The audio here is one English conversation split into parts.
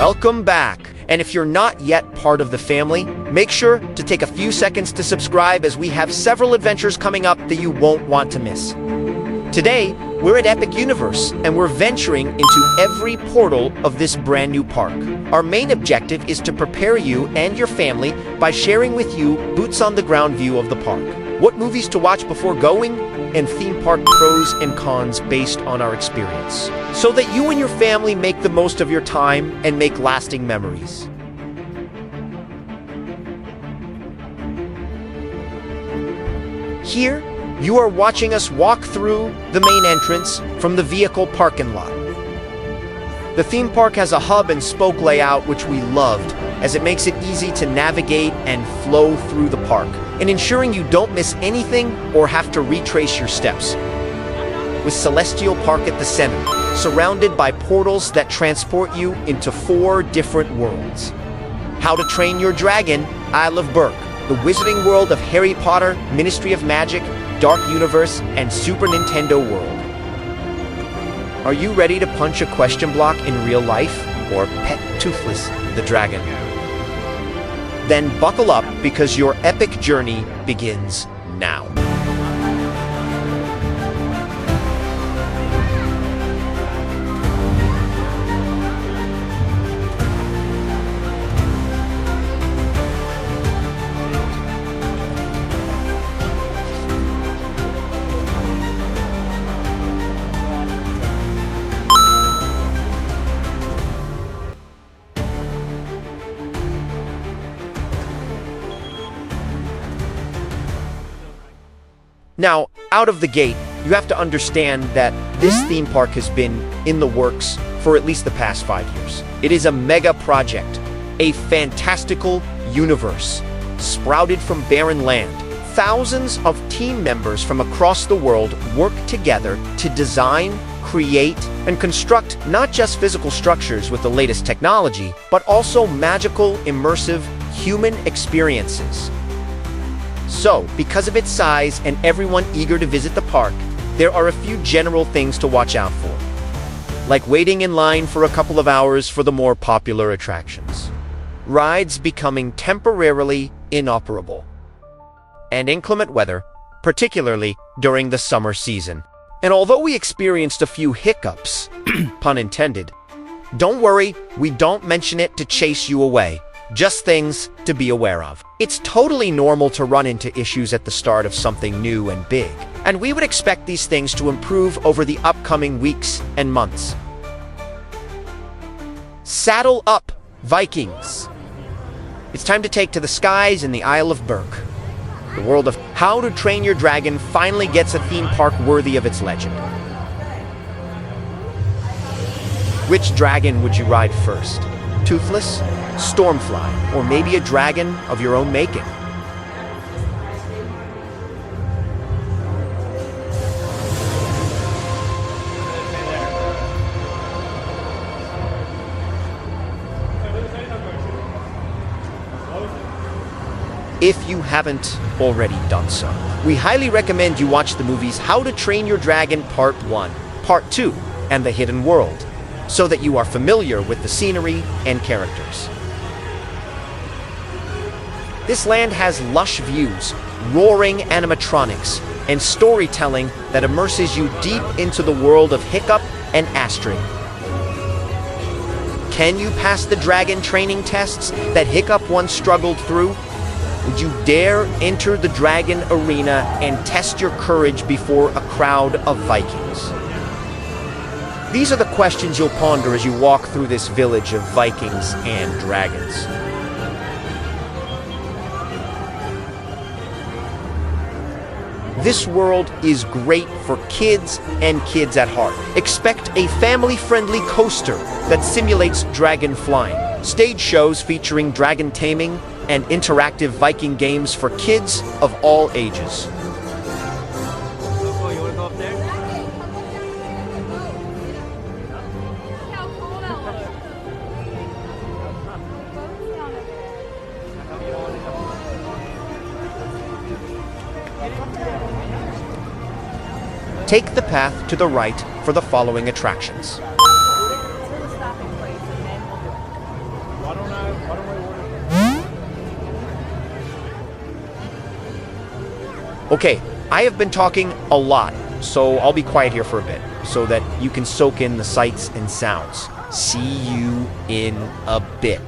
Welcome back. And if you're not yet part of the family, make sure to take a few seconds to subscribe as we have several adventures coming up that you won't want to miss. Today, we're at Epic Universe, and we're venturing into every portal of this brand new park. Our main objective is to prepare you and your family by sharing with you boots-on-the-ground view of the park, what movies to watch before going, and theme park pros and cons based on our experience, so that you and your family make the most of your time and make lasting memories. Here, you are watching us walk through the main entrance from the vehicle parking lot. The theme park has a hub and spoke layout which we loved, as it makes it easy to navigate and flow through the park, and ensuring you don't miss anything or have to retrace your steps. With Celestial Park at the center, surrounded by portals that transport you into 4 different worlds. How to Train Your Dragon, Isle of Berk, the wizarding world of Harry Potter, Ministry of Magic, Dark Universe, and Super Nintendo World. Are you ready to punch a question block in real life, or pet Toothless the dragon? Then buckle up, because your epic journey begins now. Now, out of the gate, you have to understand that this theme park has been in the works for at least the past 5 years. It is a mega project, a fantastical universe, sprouted from barren land. Thousands of team members from across the world work together to design, create, and construct not just physical structures with the latest technology, but also magical, immersive, human experiences. So, because of its size and everyone eager to visit the park, there are a few general things to watch out for, like waiting in line for a couple of hours for the more popular attractions, rides becoming temporarily inoperable, and inclement weather, particularly during the summer season. And although we experienced a few hiccups, pun intended, don't worry, we don't mention it to chase you away. Just things to be aware of. It's totally normal to run into issues at the start of something new and big, and we would expect these things to improve over the upcoming weeks and months. Saddle up, Vikings! It's time to take to the skies in the Isle of Berk. The world of How to Train Your Dragon finally gets a theme park worthy of its legend. Which dragon would you ride first? Toothless, Stormfly, or maybe a dragon of your own making? If you haven't already done so, we highly recommend you watch the movies How to Train Your Dragon Part 1, Part 2, and The Hidden World, so that you are familiar with the scenery and characters. This land has lush views, roaring animatronics, and storytelling that immerses you deep into the world of Hiccup and Astrid. Can you pass the dragon training tests that Hiccup once struggled through? Would you dare enter the dragon arena and test your courage before a crowd of Vikings? These are the questions you'll ponder as you walk through this village of Vikings and dragons. This world is great for kids and kids at heart. Expect a family-friendly coaster that simulates dragon flying, stage shows featuring dragon taming, and interactive Viking games for kids of all ages. Take the path to the right for the following attractions. Okay, I have been talking a lot, so I'll be quiet here for a bit so that you can soak in the sights and sounds. See you in a bit.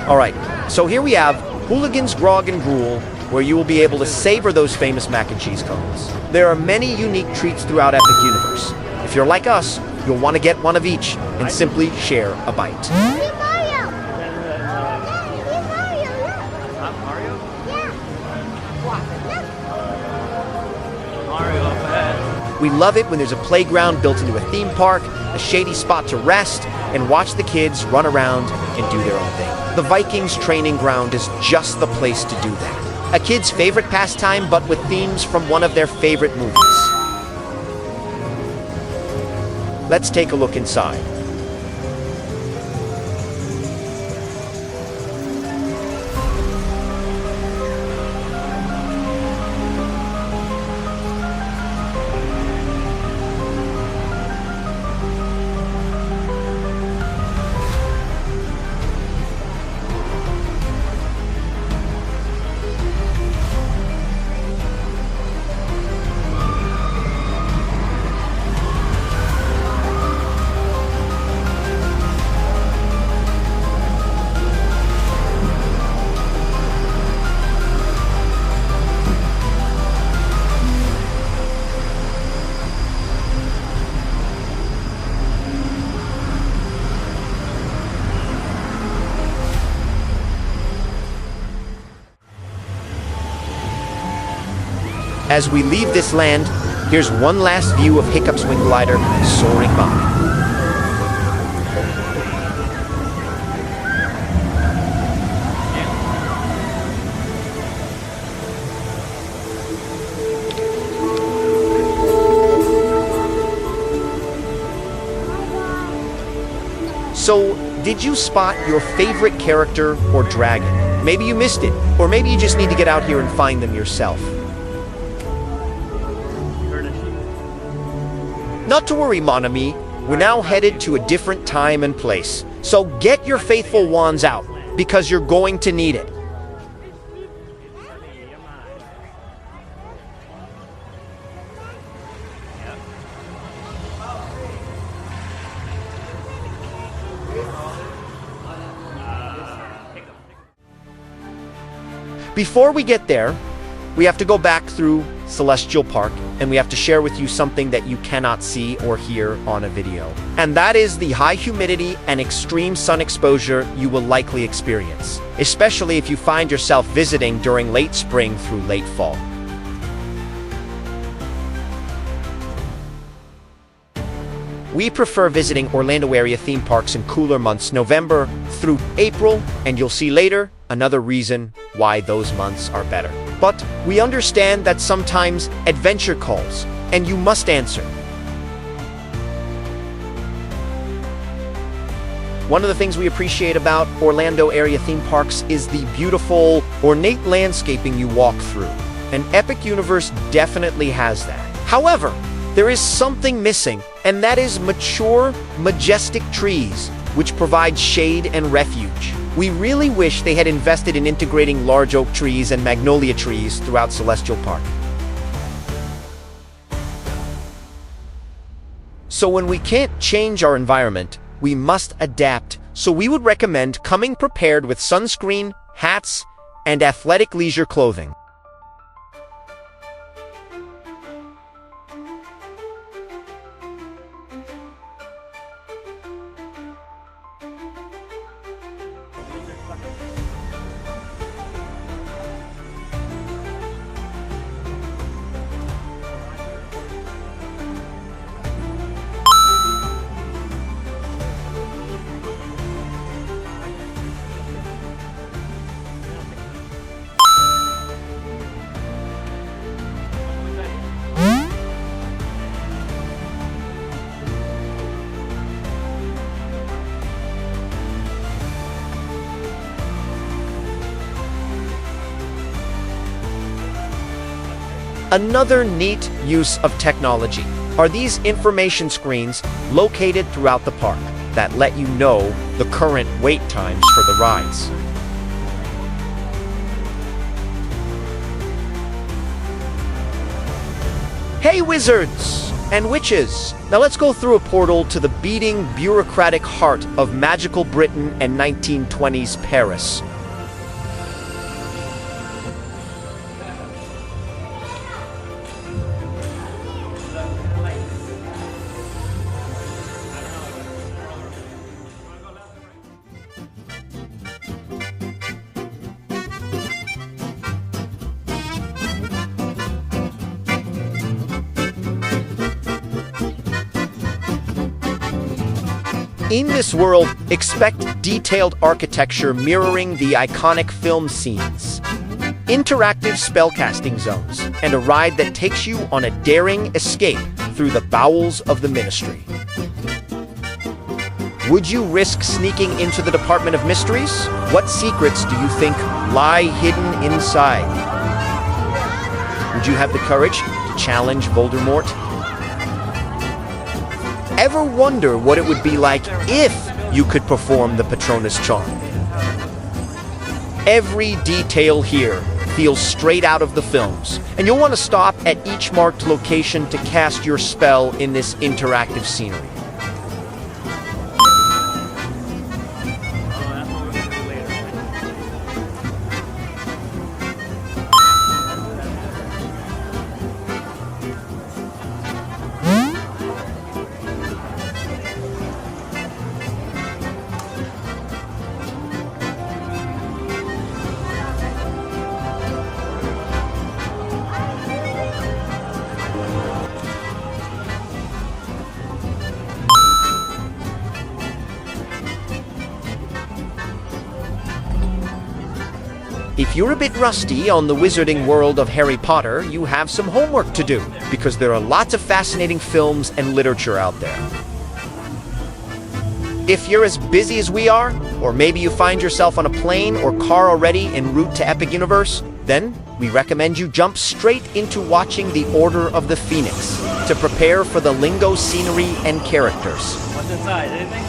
All right, so here we have Hooligans, Grog, and Gruel, where you will be able to savor those famous mac and cheese cones. There are many unique treats throughout Epic Universe. If you're like us, you'll want to get one of each and simply share a bite. We love it when there's a playground built into a theme park, a shady spot to rest, and watch the kids run around and do their own thing. The Vikings training ground is just the place to do that. A kid's favorite pastime, but with themes from one of their favorite movies. Let's take a look inside. As we leave this land, here's one last view of Hiccup's wing glider soaring by. So, did you spot your favorite character or dragon? Maybe you missed it, or maybe you just need to get out here and find them yourself. Not to worry, mon ami. We're now headed to a different time and place. So get your faithful wands out, because you're going to need it. Before we get there, we have to go back through Celestial Park, and we have to share with you something that you cannot see or hear on a video. And that is the high humidity and extreme sun exposure you will likely experience, especially if you find yourself visiting during late spring through late fall. We prefer visiting Orlando area theme parks in cooler months, November through April, and you'll see later another reason why those months are better. But we understand that sometimes adventure calls, and you must answer. One of the things we appreciate about Orlando area theme parks is the beautiful, ornate landscaping you walk through. And Epic Universe definitely has that. However, there is something missing, and that is mature, majestic trees, which provide shade and refuge. We really wish they had invested in integrating large oak trees and magnolia trees throughout Celestial Park. So when we can't change our environment, we must adapt. So we would recommend coming prepared with sunscreen, hats, and athletic leisure clothing. Another neat use of technology are these information screens located throughout the park that let you know the current wait times for the rides. Hey wizards and witches! Now let's go through a portal to the beating bureaucratic heart of magical Britain and 1920s Paris. In this world, expect detailed architecture mirroring the iconic film scenes, interactive spellcasting zones, and a ride that takes you on a daring escape through the bowels of the Ministry. Would you risk sneaking into the Department of Mysteries? What secrets do you think lie hidden inside? Would you have the courage to challenge Voldemort? Ever wonder what it would be like if you could perform the Patronus charm? Every detail here feels straight out of the films, and you'll want to stop at each marked location to cast your spell in this interactive scenery. If you're a bit rusty on the wizarding world of Harry Potter, you have some homework to do, because there are lots of fascinating films and literature out there. If you're as busy as we are, or maybe you find yourself on a plane or car already en route to Epic Universe, then we recommend you jump straight into watching The Order of the Phoenix to prepare for the lingo, scenery, and characters. What's inside? Anything?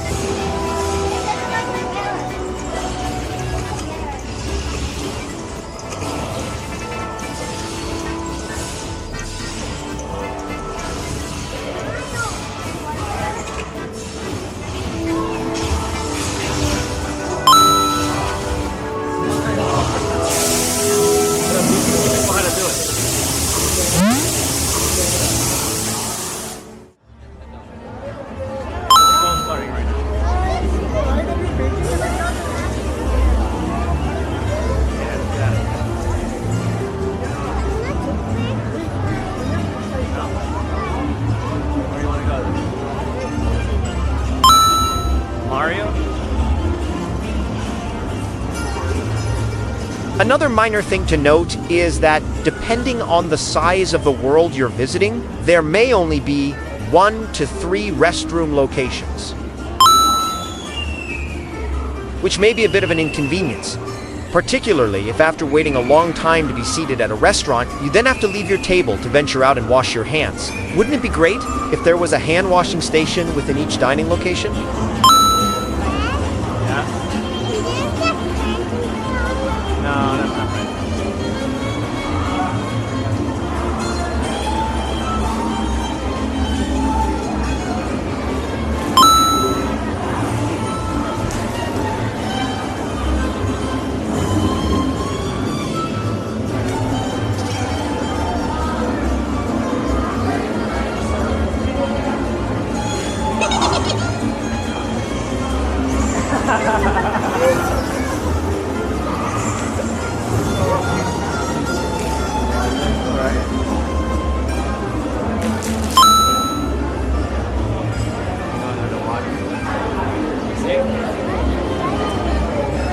Another minor thing to note is that depending on the size of the world you're visiting, there may only be 1 to 3 restroom locations, which may be a bit of an inconvenience, particularly if after waiting a long time to be seated at a restaurant, you then have to leave your table to venture out and wash your hands. Wouldn't it be great if there was a hand washing station within each dining location? No, that's not right.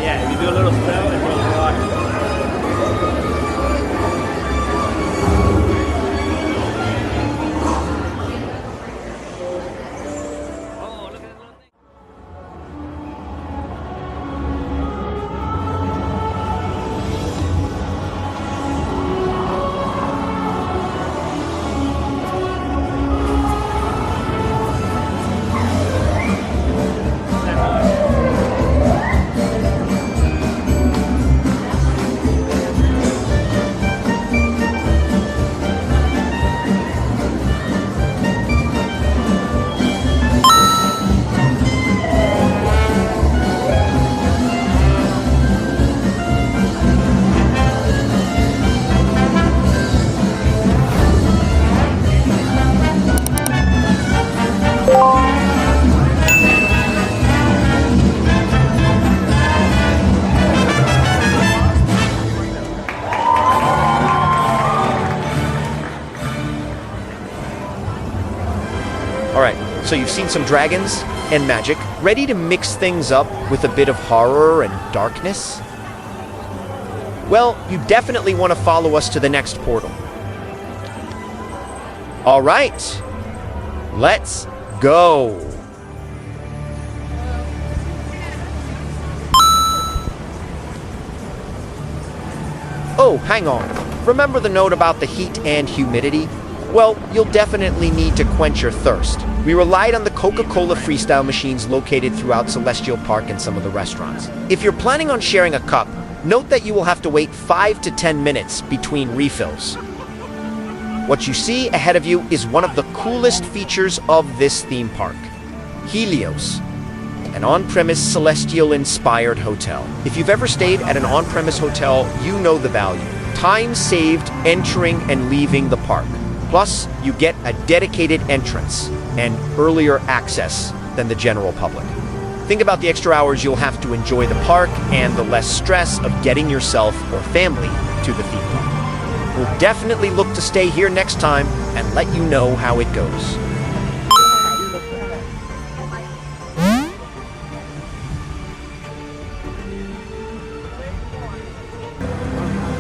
Yeah, if you do a little spell, it goes water. Oh, look at this little thing. Alright, so you've seen some dragons and magic, ready to mix things up with a bit of horror and darkness? Well, you definitely want to follow us to the next portal. Alright, let's go! Oh, hang on. Remember the note about the heat and humidity? Well, you'll definitely need to quench your thirst. We relied on the Coca-Cola freestyle machines located throughout Celestial Park and some of the restaurants. If you're planning on sharing a cup, note that you will have to wait 5 to 10 minutes between refills. What you see ahead of you is one of the coolest features of this theme park, Helios, an on-premise celestial-inspired hotel. If you've ever stayed at an on-premise hotel, you know the value. Time saved entering and leaving the park. Plus, you get a dedicated entrance and earlier access than the general public. Think about the extra hours you'll have to enjoy the park and the less stress of getting yourself or family to the theme park. We'll definitely look to stay here next time and let you know how it goes.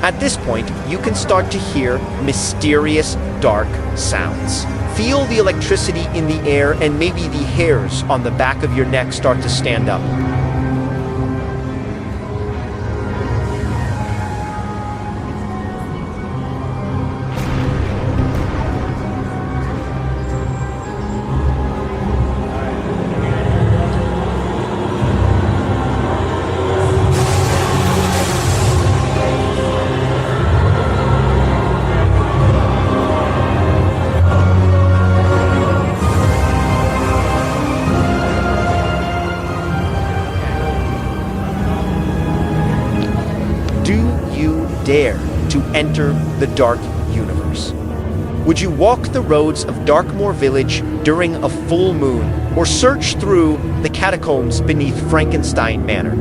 At this point, you can start to hear mysterious, dark sounds. Feel the electricity in the air and maybe the hairs on the back of your neck start to stand up. Dare to enter the Dark Universe? Would you walk the roads of Darkmoor Village during a full moon, or search through the catacombs beneath Frankenstein Manor?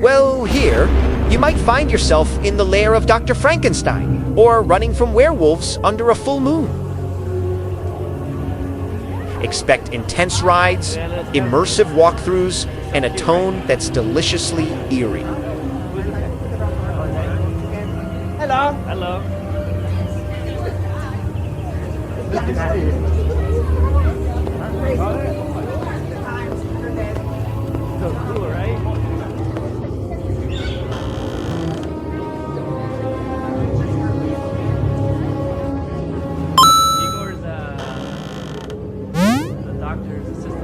Well, here, you might find yourself in the lair of Dr. Frankenstein, or running from werewolves under a full moon. Expect intense rides, immersive walkthroughs, and a tone that's deliciously eerie. Hello. Hello. So cool, right? Igor's the doctor's assistant.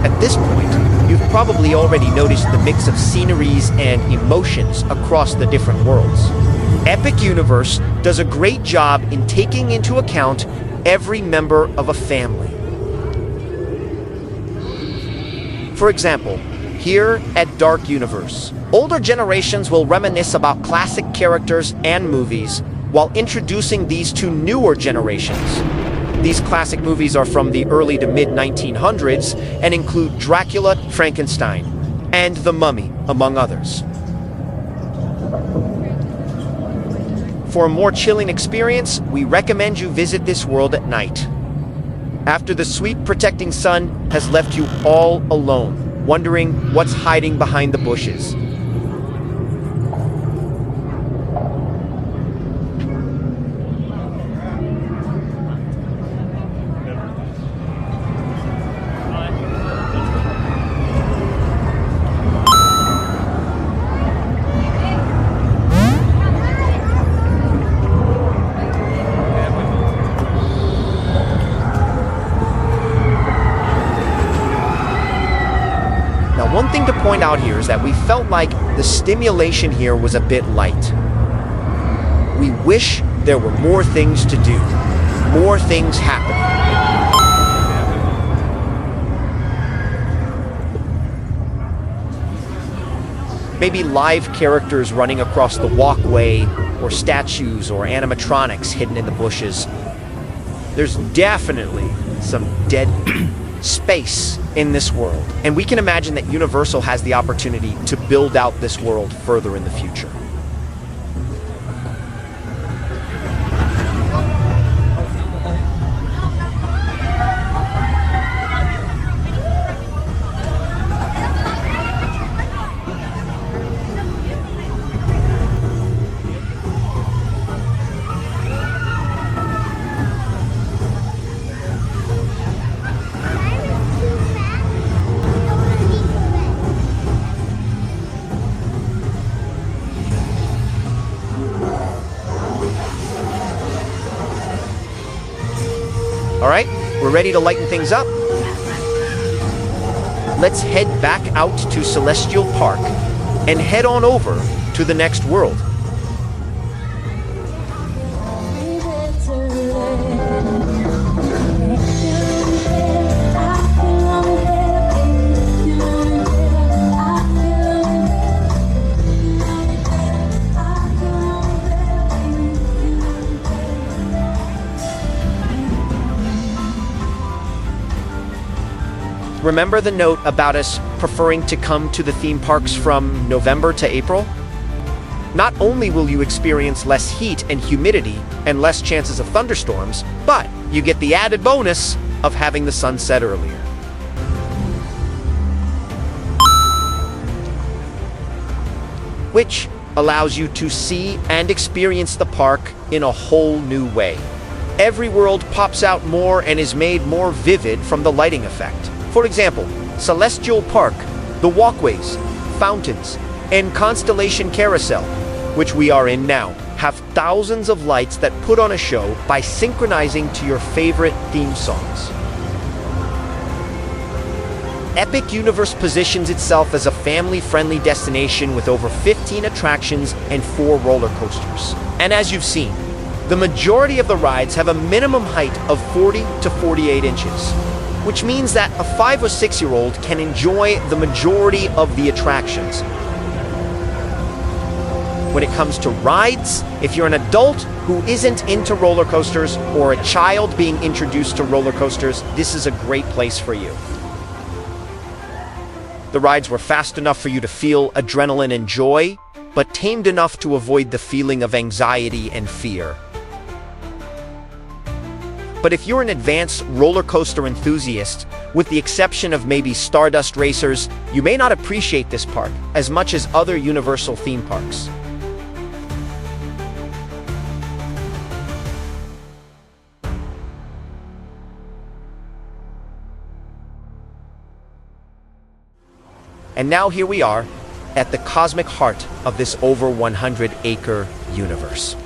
At this point, you've probably already noticed the mix of sceneries and emotions across the different worlds. Epic Universe does a great job in taking into account every member of a family. For example, here at Dark Universe, older generations will reminisce about classic characters and movies while introducing these to newer generations. These classic movies are from the early to mid-1900s and include Dracula, Frankenstein, and The Mummy, among others. For a more chilling experience, we recommend you visit this world at night. After the sweet protecting sun has left you all alone, wondering what's hiding behind the bushes. One thing to point out here is that we felt like the stimulation here was a bit light. We wish there were more things to do, more things happening. Maybe live characters running across the walkway, or statues or animatronics hidden in the bushes. There's definitely some dead space in this world, and we can imagine that Universal has the opportunity to build out this world further in the future. All right, we're ready to lighten things up. Let's head back out to Celestial Park and head on over to the next world. Remember the note about us preferring to come to the theme parks from November to April? Not only will you experience less heat and humidity and less chances of thunderstorms, but you get the added bonus of having the sun set earlier. Which allows you to see and experience the park in a whole new way. Every world pops out more and is made more vivid from the lighting effect. For example, Celestial Park, the walkways, fountains, and Constellation Carousel, which we are in now, have thousands of lights that put on a show by synchronizing to your favorite theme songs. Epic Universe positions itself as a family-friendly destination with over 15 attractions and 4 roller coasters. And as you've seen, the majority of the rides have a minimum height of 40 to 48 inches, which means that a 5 or 6-year-old can enjoy the majority of the attractions. When it comes to rides, if you're an adult who isn't into roller coasters or a child being introduced to roller coasters, this is a great place for you. The rides were fast enough for you to feel adrenaline and joy, but tamed enough to avoid the feeling of anxiety and fear. But if you're an advanced roller coaster enthusiast, with the exception of maybe Stardust Racers, you may not appreciate this park as much as other Universal theme parks. And now here we are, at the cosmic heart of this over 100-acre universe.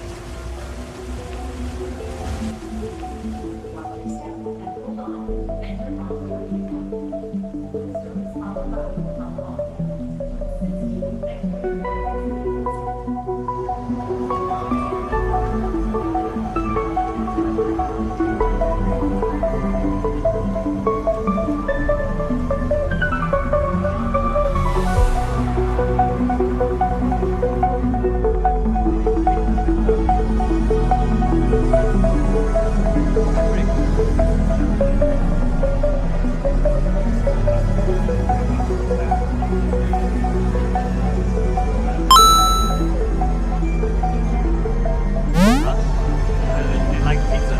They like pizza.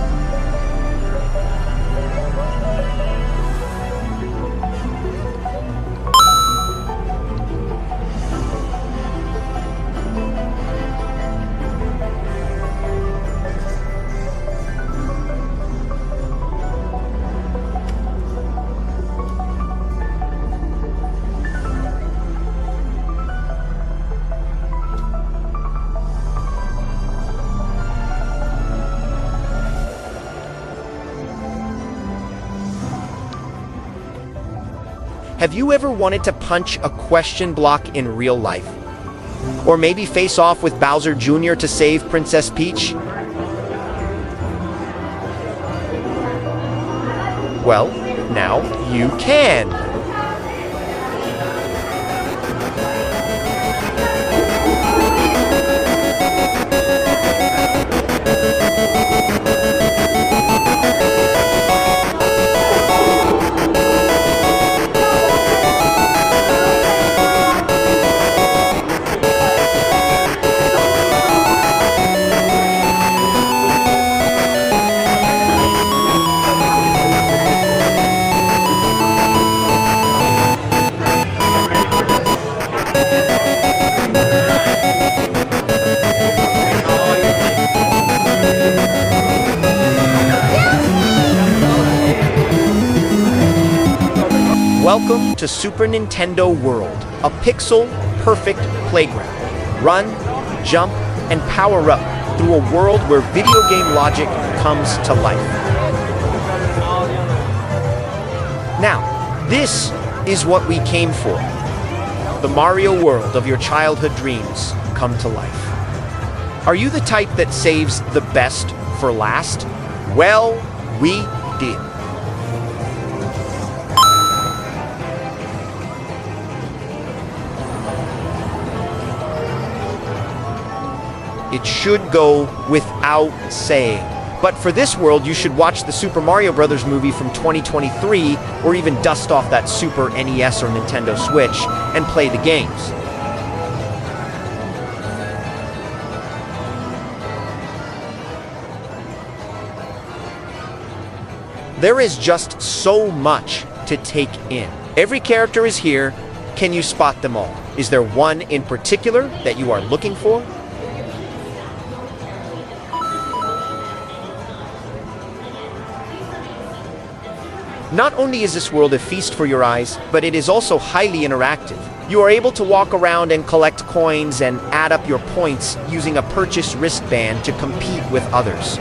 Have you ever wanted to punch a question block in real life? Or maybe face off with Bowser Jr. to save Princess Peach? Well, now you can! Welcome to Super Nintendo World, a pixel-perfect playground. Run, jump, and power up through a world where video game logic comes to life. Now, this is what we came for. The Mario world of your childhood dreams come to life. Are you the type that saves the best for last? Well, we did. It should go without saying, But for this world, you should watch the Super Mario Bros. Movie from 2023, or even dust off that Super NES or Nintendo Switch and play the games. There is just so much to take in. Every character is here. Can you spot them all? Is there one in particular that you are looking for? Not only is this world a feast for your eyes, but it is also highly interactive. You are able to walk around and collect coins and add up your points using a purchase wristband to compete with others.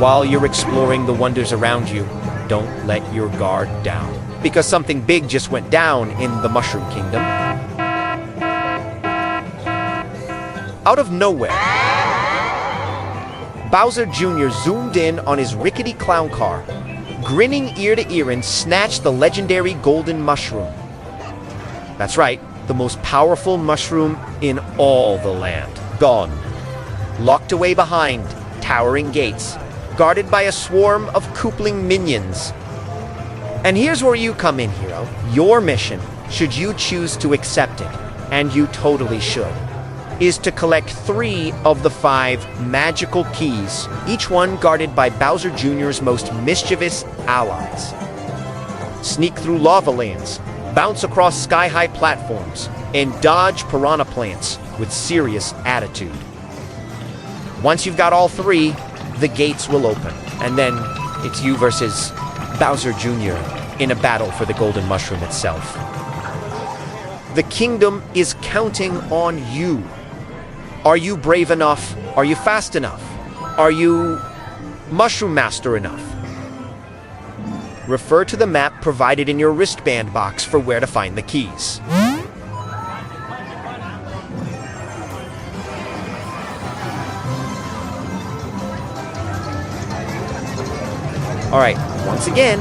While you're exploring the wonders around you, don't let your guard down, because something big just went down in the Mushroom Kingdom. Out of nowhere, Bowser Jr. zoomed in on his rickety clown car, grinning ear to ear, and snatched the legendary golden mushroom. That's right, the most powerful mushroom in all the land. Gone. Locked away behind towering gates, guarded by a swarm of Koopling minions. And here's where you come in, hero. Your mission, should you choose to accept it, and you totally should, is to collect 3 of the 5 magical keys, each one guarded by Bowser Jr.'s most mischievous allies. Sneak through lava lands, bounce across sky-high platforms, and dodge piranha plants with serious attitude. Once you've got all 3, the gates will open, and then it's you versus Bowser Jr. in a battle for the golden mushroom itself. The kingdom is counting on you. Are you brave enough? Are you fast enough? Are you mushroom master enough? Refer to the map provided in your wristband box for where to find the keys. Alright, once again,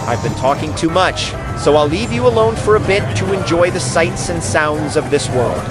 I've been talking too much, so I'll leave you alone for a bit to enjoy the sights and sounds of this world.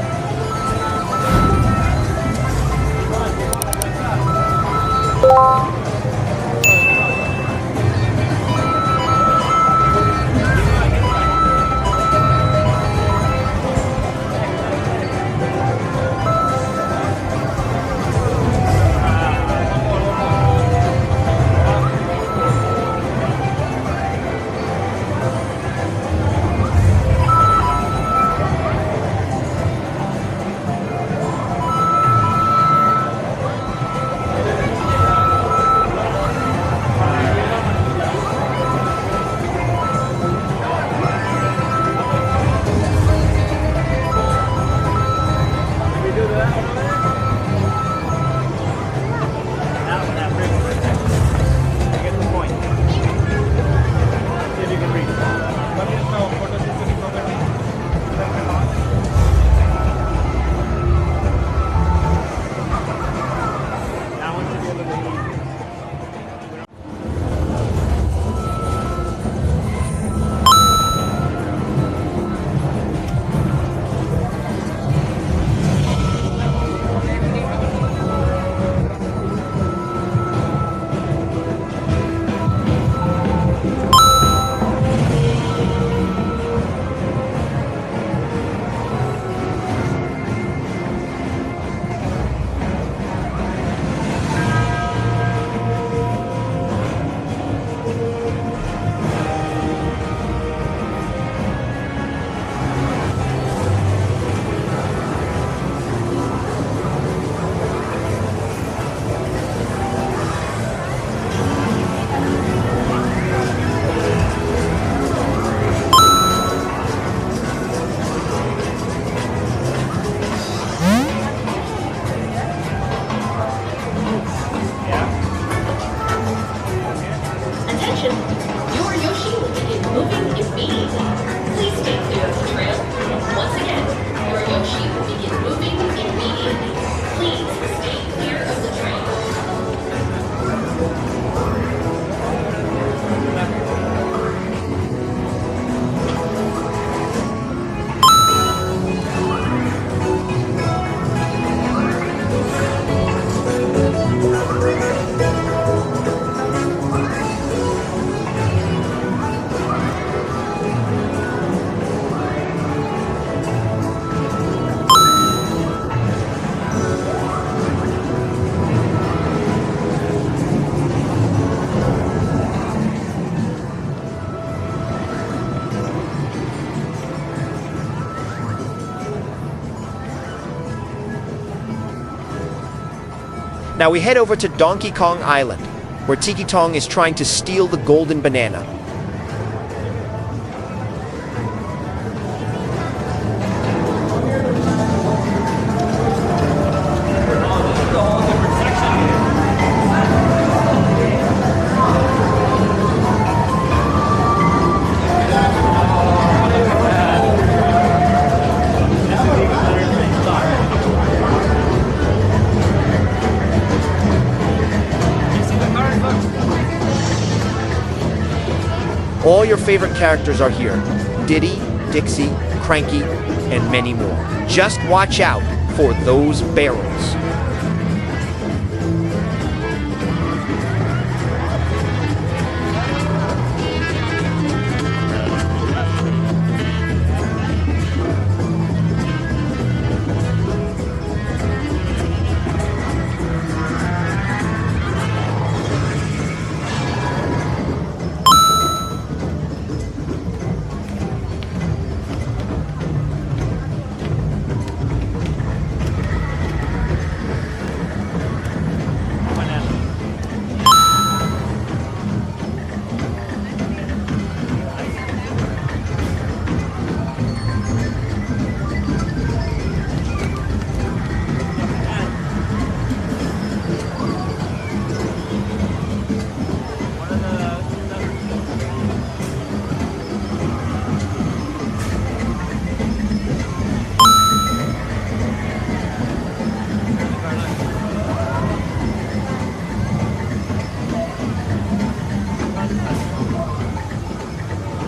Now we head over to Donkey Kong Island, where Tiki Tong is trying to steal the golden banana. All your favorite characters are here. Diddy, Dixie, Cranky, and many more. Just watch out for those barrels.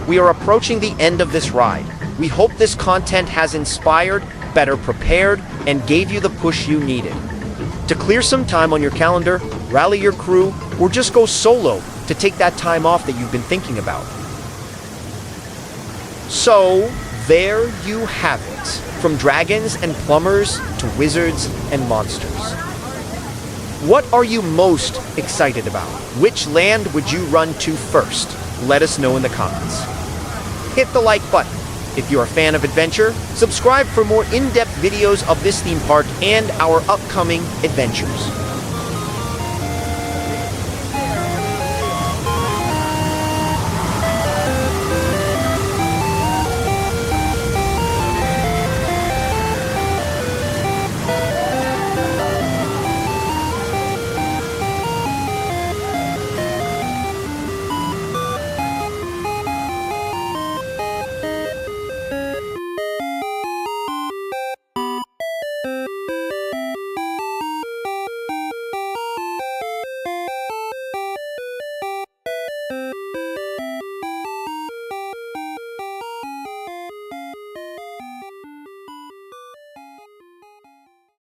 We are approaching the end of this ride. We hope this content has inspired, better prepared, and gave you the push you needed. To clear some time on your calendar, rally your crew, or just go solo to take that time off that you've been thinking about. So, there you have it. From dragons and plumbers to wizards and monsters. What are you most excited about? Which land would you run to first? Let us know in the comments. Hit the like button. If you're a fan of adventure, subscribe for more in-depth videos of this theme park and our upcoming adventures.